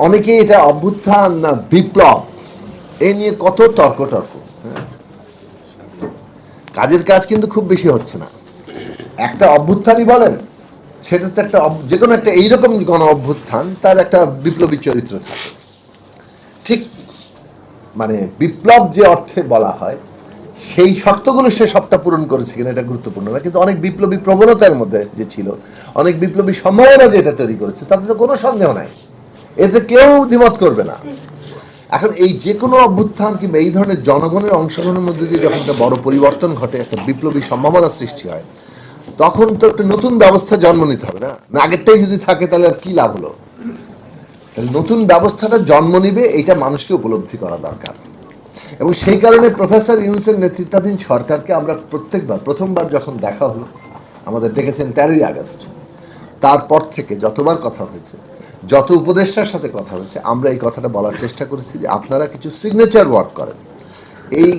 অনেকে এটা অভ্যুত্থান না বিপ্লব এ নিয়ে কত তর্ক কাজের কাজ কিন্তু খুব বেশি হচ্ছে না। একটা অভ্যুত্থানই বলেন, সেটা তো একটা যে কোনো একটা এইরকম গণ অভ্যুত্থান তার একটা বিপ্লবী চরিত্র থাকে। ঠিক মানে বিপ্লব যে অর্থে বলা হয় সেই শর্তগুলো সে সবটা পূরণ করেছে কিনা এটা গুরুত্বপূর্ণ না, কিন্তু অনেক বিপ্লবী প্রবণতার মধ্যে যে ছিল, অনেক বিপ্লবী সম্ভাবনা যে এটা তৈরি করেছে তাতে তো কোনো সন্দেহ নাই, এতে কেউ দ্বিমত করবে না। এখন এই যে কোনো অভ্যুত্থান কিংবা এই ধরনের জনগণের অংশগ্রহণের মধ্যে দিয়ে যখন একটা বড় পরিবর্তন ঘটে, একটা বিপ্লবী সম্ভাবনা সৃষ্টি হয়, তখন তো একটা নতুন ব্যবস্থা জন্ম নিতে হবে না? আগেরটাই যদি থাকে তাহলে আর কি লাভ হলো? নতুন ব্যবস্থাটা জন্ম নিবে, এটা মানুষকে উপলব্ধি করা দরকার। এবং সেই কারণে প্রফেসর ইউনূসের নেতৃত্বাধীন সরকারকে আমরা প্রথমবার যখন দেখা হলো, আমাদের ডেকেছেন 13ই আগস্ট, তারপর থেকে যতবার কথা হয়েছে, যত উপদেষ্টার সাথে কথা হয়েছে, আমরা এই কথাটা বলার চেষ্টা করেছি যে আপনারা কিছু সিগনেচার ওয়ার্ক করেন। এই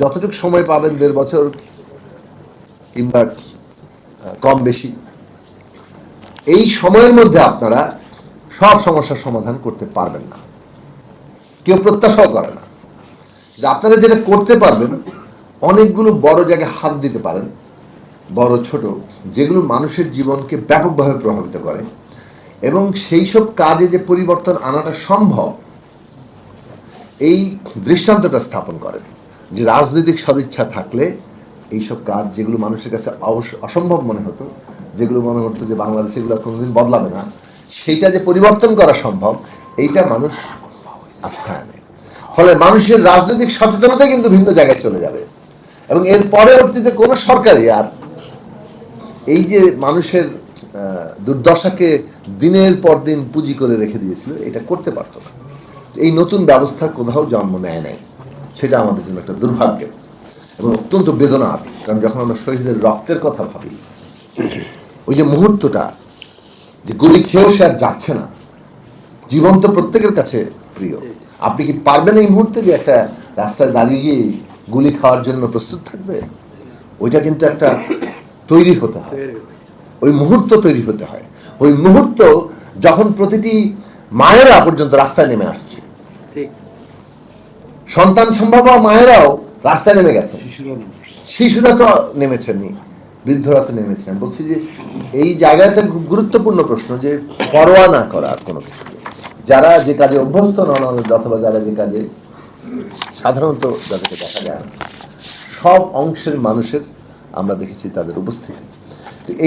যতটুকু সময় পাবেন, 1.5 বছর কিংবা কম বেশি, এই সময়ের মধ্যে আপনারা সব সমস্যার সমাধান করতে পারবেন না, কেউ প্রত্যাশাও করে না। যে আপনারা যেটা করতে পারবেন, অনেকগুলো বড় জায়গায় হাত দিতে পারেন, বড় ছোট, যেগুলো মানুষের জীবনকে ব্যাপকভাবে প্রভাবিত করে, এবং সেই সব কাজে যে পরিবর্তন আনাটা সম্ভব, এই দৃষ্টান্তটা স্থাপন করেন যে রাজনৈতিক সদিচ্ছা থাকলে এইসব কাজ, যেগুলো মানুষের কাছে অসম্ভব মনে হতো, যেগুলো মনে হতো যে বাংলাদেশে এগুলো কোনোদিন বদলাবে না, সেইটা যে পরিবর্তন করা সম্ভব, এইটা মানুষ আস্থায় আনে। ফলে মানুষের রাজনৈতিক সচেতনতা কিন্তু ভিন্ন জায়গায় চলে যাবে, এবং এর পরবর্তীতে কোনো সরকারই আর এই যে মানুষের দুর্দশাকে দিনের পর দিন পুঁজি করে রেখে দিয়েছিল, এটা করতে পারত না। এই নতুন ব্যবস্থা কোথাও জন্ম নেয় নাই, সেটা আমাদের জন্য একটা দুর্ভাগ্য এবং অত্যন্ত বেদনার। কারণ যখন আমরা শহীদের রক্তের কথা ভাবি, ওই যে মুহূর্তটা, যে গুলি খেয়েও সে আর যাচ্ছে না, জীবন তো প্রত্যেকের কাছে প্রিয়। আপনি কি পারবেন এই মুহূর্তে যে একটা রাস্তায় দাঁড়িয়ে গিয়ে গুলি খাওয়ার জন্য প্রস্তুত থাকবে? ওইটা কিন্তু একটা তৈরি হতে হয়, ওই মুহূর্ত তৈরি হতে হয়। ওই মুহূর্ত যখন প্রতিটি মায়েরা পর্যন্ত রাস্তায় নেমে আসছে, সন্তান সম্ভব মায়েরাও রাস্তায় নেমে গেছে, শিশুরা তো নেমেছেনই, বৃদ্ধরা তো নেমেছেন। বলছি যে এই জায়গাটা খুব গুরুত্বপূর্ণ প্রশ্ন, যে পরোয়া না করা কোনো কিছু, যারা যে কাজে অভ্যস্ত নন, অথবা যারা যে কাজে সাধারণত যাদেরকে দেখা যায় না, সব অংশের মানুষের আমরা দেখেছি তাদের উপস্থিতি।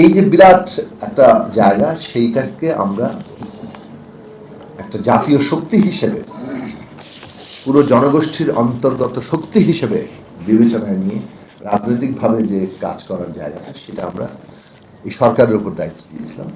এই যে বিরাট একটা জায়গা, সেইটাকে আমরা একটা জাতীয় শক্তি হিসেবে, পুরো জনগোষ্ঠীর অন্তর্গত শক্তি হিসেবে বিবেচনায় নিয়ে রাজনৈতিকভাবে যে কাজ করার জায়গাটা, সেটা আমরা এই সরকারের উপর দায়িত্ব দিয়েছিলাম।